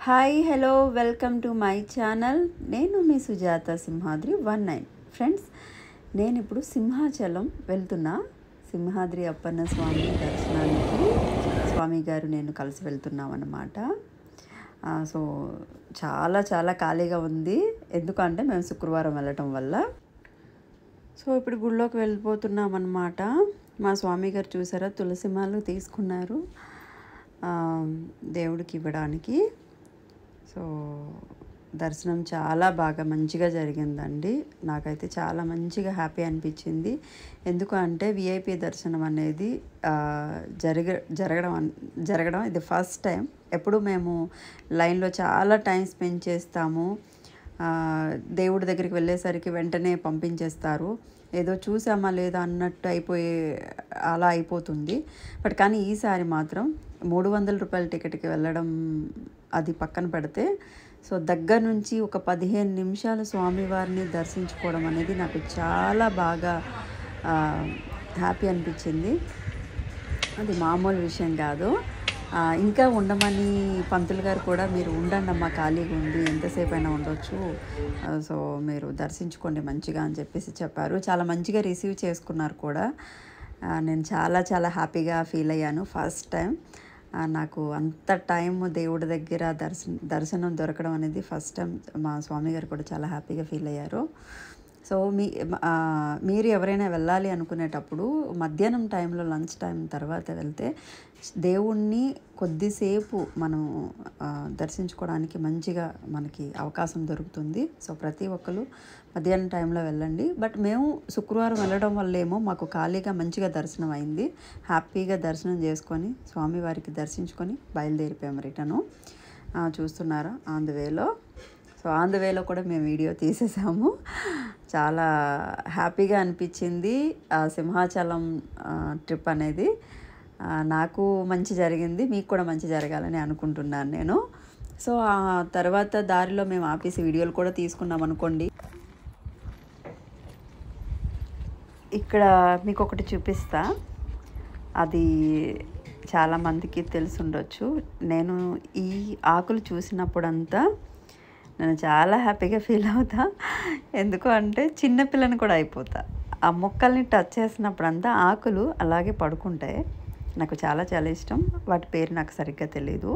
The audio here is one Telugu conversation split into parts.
Hi hello welcome to my channel. నేను మీ సుజాత సింహాద్రి 19. ఫ్రెండ్స్, నేను ఇప్పుడు సింహాచలం వెళ్తున్నా. సింహాద్రి అప్పన్న స్వామి దర్శనానికి స్వామి గారు నేను కలిసి వెళ్తున్నాం అన్నమాట. సో చాలా చాలా ఖాళీగా ఉంది, ఎందుకంటే మేము శుక్రవారం వెళ్ళటం వల్ల. సో ఇప్పుడు గుళ్ళోకి వెళ్ళిపోతున్నాం అన్నమాట. మా స్వామి గారు చూసారా, తులసి మాలు తీసుకున్నారు దేవుడికి ఇవ్వడానికి. సో దర్శనం చాలా బాగా మంచిగా జరిగిందండి. నాకైతే చాలా మంచిగా హ్యాపీ అనిపించింది. ఎందుకంటే విఐపి దర్శనం అనేది జరగడం ఇది ఫస్ట్ టైం. ఎప్పుడు మేము లైన్లో చాలా టైం స్పెండ్ చేస్తాము. దేవుడి దగ్గరికి వెళ్ళేసరికి వెంటనే పంపించేస్తారు, ఏదో చూసామా లేదా అన్నట్టు అలా అయిపోతుంది. బట్ కానీ ఈసారి మాత్రం 300 రూపాయల టికెట్కి వెళ్ళడం అది పక్కన పెడితే, సో దగ్గర నుంచి ఒక 15 నిమిషాలు స్వామివారిని దర్శించుకోవడం అనేది నాకు చాలా బాగా హ్యాపీ అనిపించింది. అది మామూలు విషయం కాదు. ఇంకా ఉండమని పంతులు గారు కూడా, మీరు ఉండండి అమ్మా, ఖాళీగా ఉంది, ఎంతసేపు అయినా ఉండొచ్చు, సో మీరు దర్శించుకోండి మంచిగా అని చెప్పేసి చెప్పారు. చాలా మంచిగా రిసీవ్ చేసుకున్నారు కూడా. నేను చాలా చాలా హ్యాపీగా ఫీల్ అయ్యాను. ఫస్ట్ టైం నాకు అంత టైం దేవుడి దగ్గర దర్శనం దొరకడం అనేది ఫస్ట్ టైం. మా స్వామి గారు కూడా చాలా హ్యాపీగా ఫీల్ అయ్యారు. సో మీరు ఎవరైనా వెళ్ళాలి అనుకునేటప్పుడు మధ్యాహ్నం టైంలో, లంచ్ టైం తర్వాత వెళ్తే దేవుణ్ణి కొద్దిసేపు మనం దర్శించుకోవడానికి మంచిగా మనకి అవకాశం దొరుకుతుంది. సో ప్రతి ఒక్కరు మధ్యాహ్నం టైంలో వెళ్ళండి. బట్ మేము శుక్రవారం వెళ్ళడం వల్లేమో మాకు ఖాళీగా మంచిగా దర్శనం అయింది. హ్యాపీగా దర్శనం చేసుకొని స్వామివారికి దర్శించుకొని బయలుదేరిపోయాము రిటర్ను. చూస్తున్నారా ఆన్ ది వేలో. సో ఆన్ ద వేలో కూడా మేము వీడియో తీసేసాము. చాలా హ్యాపీగా అనిపించింది సింహాచలం ట్రిప్ అనేది. నాకు మంచి జరిగింది, మీకు కూడా మంచి జరగాలని అనుకుంటున్నాను నేను. సో ఆ తర్వాత దారిలో మేము ఆపేసి వీడియోలు కూడా తీసుకున్నాం అనుకోండి. ఇక్కడ మీకు ఒకటి చూపిస్తా, అది చాలామందికి తెలిసి ఉండొచ్చు. నేను ఈ ఆకులు చూసినప్పుడంతా నేను చాలా హ్యాపీగా ఫీల్ అవుతా. ఎందుకు అంటే చిన్నపిల్లని కూడా అయిపోతా. ఆ మొక్కల్ని టచ్ చేసినప్పుడంతా ఆకులు అలాగే పడుకుంటాయి. నాకు చాలా చాలా ఇష్టం. వాటి పేరు నాకు సరిగ్గా తెలీదు.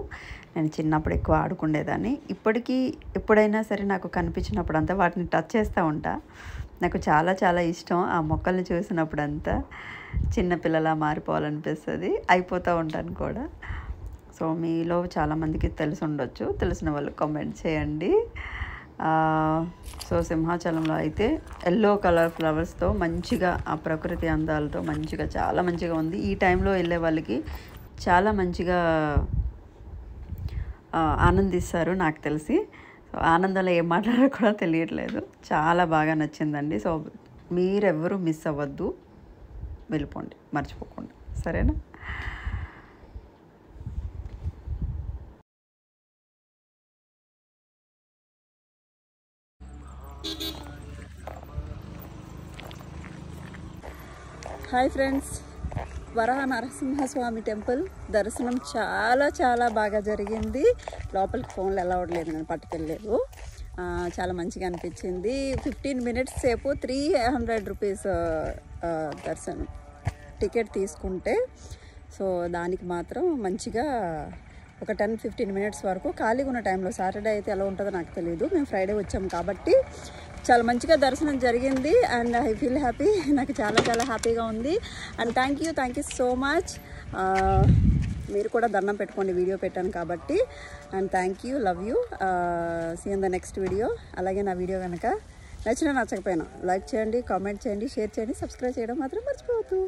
నేను చిన్నప్పుడు ఎక్కువ ఆడుకునేదాన్ని. ఇప్పటికీ ఎప్పుడైనా సరే నాకు కనిపించినప్పుడంతా వాటిని టచ్ చేస్తూ ఉంటా. నాకు చాలా చాలా ఇష్టం. ఆ మొక్కల్ని చూసినప్పుడంతా చిన్నపిల్లలా మారిపోవాలనిపిస్తుంది, అయిపోతూ ఉంటాను కూడా. సో మీలో చాలామందికి తెలిసి ఉండొచ్చు, తెలిసిన వాళ్ళు కామెంట్ చేయండి. సో సింహాచలంలో అయితే ఎల్లో కలర్ ఫ్లవర్స్తో మంచిగా, ఆ ప్రకృతి అందాలతో మంచిగా, చాలా మంచిగా ఉంది. ఈ టైంలో వెళ్ళే వాళ్ళకి చాలా మంచిగా ఆనందిస్తారు నాకు తెలిసి. సో ఆనందంలో ఏం మాట్లాడాలో కూడా తెలియట్లేదు. చాలా బాగా నచ్చిందండి. సో మీరెవ్వరూ మిస్ అవ్వద్దు, వెళ్ళిపోండి, మర్చిపోకండి, సరేనా? హాయ్ ఫ్రెండ్స్, వరాహ నరసింహస్వామి టెంపుల్ దర్శనం చాలా చాలా బాగా జరిగింది. లోపలికి ఫోన్లు అలౌడ్ లేదు, నేను పట్టుకెళ్ళలేదు. చాలా మంచిగా అనిపించింది. 15 మినిట్స్ సేపు 300 రూపీస్ దర్శనం టికెట్ తీసుకుంటే, సో దానికి మాత్రం మంచిగా ఒక 10-15 మినిట్స్ వరకు ఖాళీగా ఉన్న టైంలో, సాటర్డే అయితే ఎలా ఉంటుందో నాకు తెలియదు, మేము ఫ్రైడే వచ్చాము కాబట్టి చాలా మంచిగా దర్శనం జరిగింది. And I feel happy. నాకు చాలా చాలా హ్యాపీగా ఉంది. And thank you so much. మీరు కూడా దండం పెట్టుకోండి, వీడియో పెట్టాను కాబట్టి. And thank you, love you. See in the next video. అలాగే నా వీడియో కనుక నచ్చకపోయినా లైక్ చేయండి, కామెంట్ చేయండి, షేర్ చేయండి, సబ్స్క్రైబ్ చేయడం మాత్రం మర్చిపోవద్దు.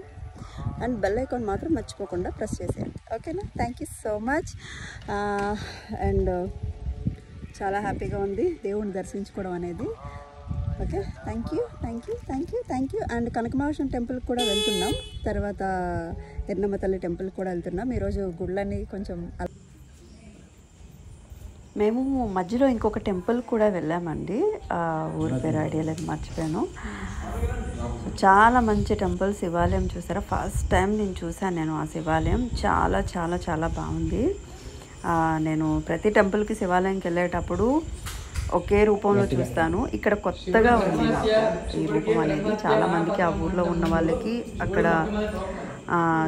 అండ్ బెల్ ఐకాన్ మాత్రం మర్చిపోకుండా ప్రెస్ చేసేయండి, ఓకేనా? Thank you so much. And చాలా హ్యాపీగా ఉంది దేవుణ్ణి దర్శించుకోవడం అనేది. Okay, thank you. And Kanakamahalakshmi టెంపుల్కి కూడా వెళ్తున్నాం, తర్వాత ఎర్రమ్మ తల్లి టెంపుల్కి కూడా వెళ్తున్నాం. ఈరోజు గుళ్ళని కొంచెం మేము మధ్యలో ఇంకొక టెంపుల్ కూడా వెళ్ళామండి. ఊరి పేరు ఐడియా లేదు, మర్చిపోయాను. చాలా మంచి టెంపుల్, శివాలయం చూసారా? ఫస్ట్ టైం నేను చూశాను ఆ శివాలయం. చాలా చాలా చాలా బాగుంది. నేను ప్రతి టెంపుల్కి శివాలయంకి వెళ్ళేటప్పుడు ఒకే రూపంలో చూస్తాను. ఇక్కడ కొత్తగా ఉంది నాకు ఈ రూపం అనేది. చాలామందికి ఆ ఊర్లో ఉన్న వాళ్ళకి, అక్కడ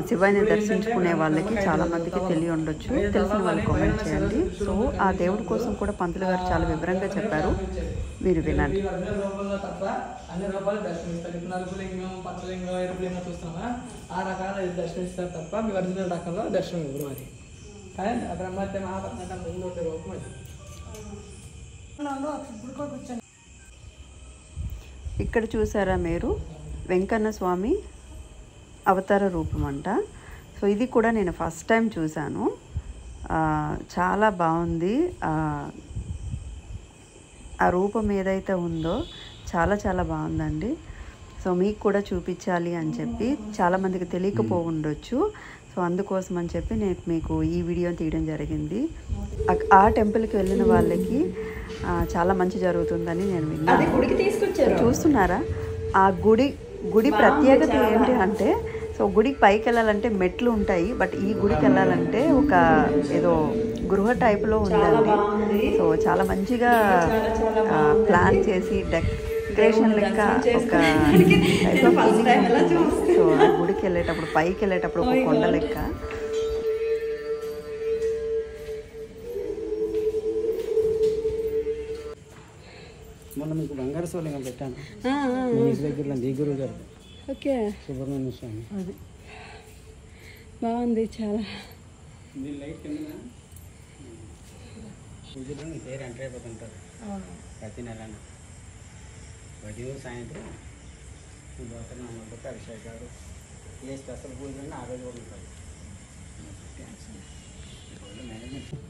శివాయిని దర్శించుకునే వాళ్ళకి చాలామందికి తెలియ ఉండొచ్చు. తెలిసిన వాళ్ళు కామెంట్ చేయండి. సో ఆ దేవుడి కోసం కూడా పంతులు గారు చాలా వివరంగా చెప్పారు, మీరు వినండి. అన్ని రూపాయలు దర్శనమిస్తారు. ఇప్పుడు నలుపు లింగం, పచ్చలింగం, ఎరుపు లింగం చూస్తున్నామా, ఆ రకాల దర్శనమిస్తారు తప్ప మీ ఒరిజినల్ రకంలో దర్శనం ఇవ్వరు. మరి కానీ బ్రహ్మత్య మహాపత్న ముందు రూపం అది. ఇక్కడ చూసారా మీరు, వెంకన్న స్వామి అవతార రూపం అంట. సో ఇది కూడా నేను ఫస్ట్ టైం చూశాను. చాలా బాగుంది. ఆ రూపం ఏదైతే ఉందో చాలా చాలా బాగుందండి. సో మీకు కూడా చూపించాలి అని చెప్పి, చాలామందికి తెలియకపో ఉండొచ్చు. సో అందుకోసం అని చెప్పి నేను మీకు ఈ వీడియో తీయడం జరిగింది. ఆ టెంపుల్కి వెళ్ళిన వాళ్ళకి చాలా మంచి జరుగుతుందని నేను విన్నాను. చూస్తున్నారా ఆ గుడి ప్రత్యేకత ఏంటి అంటే, సో గుడికి పైకి వెళ్ళాలంటే మెట్లు ఉంటాయి, బట్ ఈ గుడికి వెళ్ళాలంటే ఒక ఏదో గృహ టైప్లో ఉందండి. సో చాలా మంచిగా ప్లాన్ చేసి డెకరేషన్ లెక్క ఒక సో ఆ గుడికి వెళ్ళేటప్పుడు, పైకి వెళ్ళేటప్పుడు ఒక కొండ లెక్క. మొన్న మీకు బంగారు శివలింగం పెట్టాను దగ్గర ఈ గురువు గారు. ఓకే, సుబ్రహ్మణ్య స్వామి. అది బాగుంది చాలా. పూజలో నీ పేరు ఎంటర్ అయిపోతుంటారు ప్రతి నెల. ఉదయం సాయంత్రం అభిషేకాలు, ఏ స్పెషల్ పూజలు ఆ రోజు ఉంటాయి.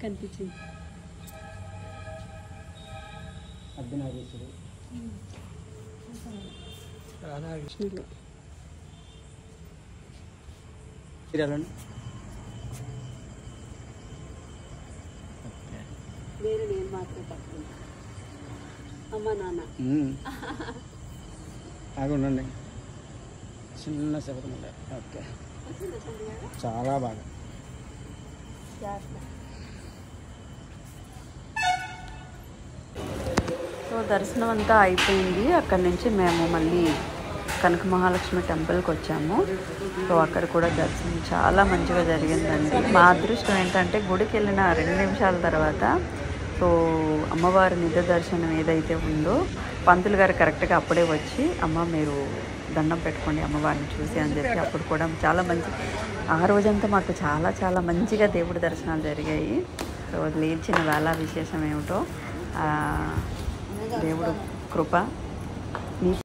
కనిపించింది అర్ధనారీశ్వరుడు, రాధాకృష్ణుడు. నేను మాత్రం పట్టుకుంటా. అమ్మ నాన్న బాగా ఉండండి. చిన్న శబదం. ఓకే, చాలా బాగా. సో దర్శనం అంతా అయిపోయింది. అక్కడి నుంచి మేము మళ్ళీ కనక మహాలక్ష్మి టెంపుల్కి వచ్చాము. సో అక్కడ కూడా దర్శనం చాలా మంచిగా జరిగిందండి. మా అదృష్టం ఏంటంటే గుడికి వెళ్ళిన 2 నిమిషాల తర్వాత సో అమ్మవారి నిజ దర్శనం ఏదైతే ఉందో, పంతులు గారు కరెక్ట్గా అప్పుడే వచ్చి, అమ్మ మీరు దండం పెట్టుకోండి అమ్మవారిని చూసి అని చెప్పి, అప్పుడు కూడా చాలా మంచి, ఆ రోజంతా మాకు చాలా చాలా మంచిగా దేవుడి దర్శనాలు జరిగాయి. సో లేచిన వేళ విశేషం ఏమిటో దేవుడు కృప.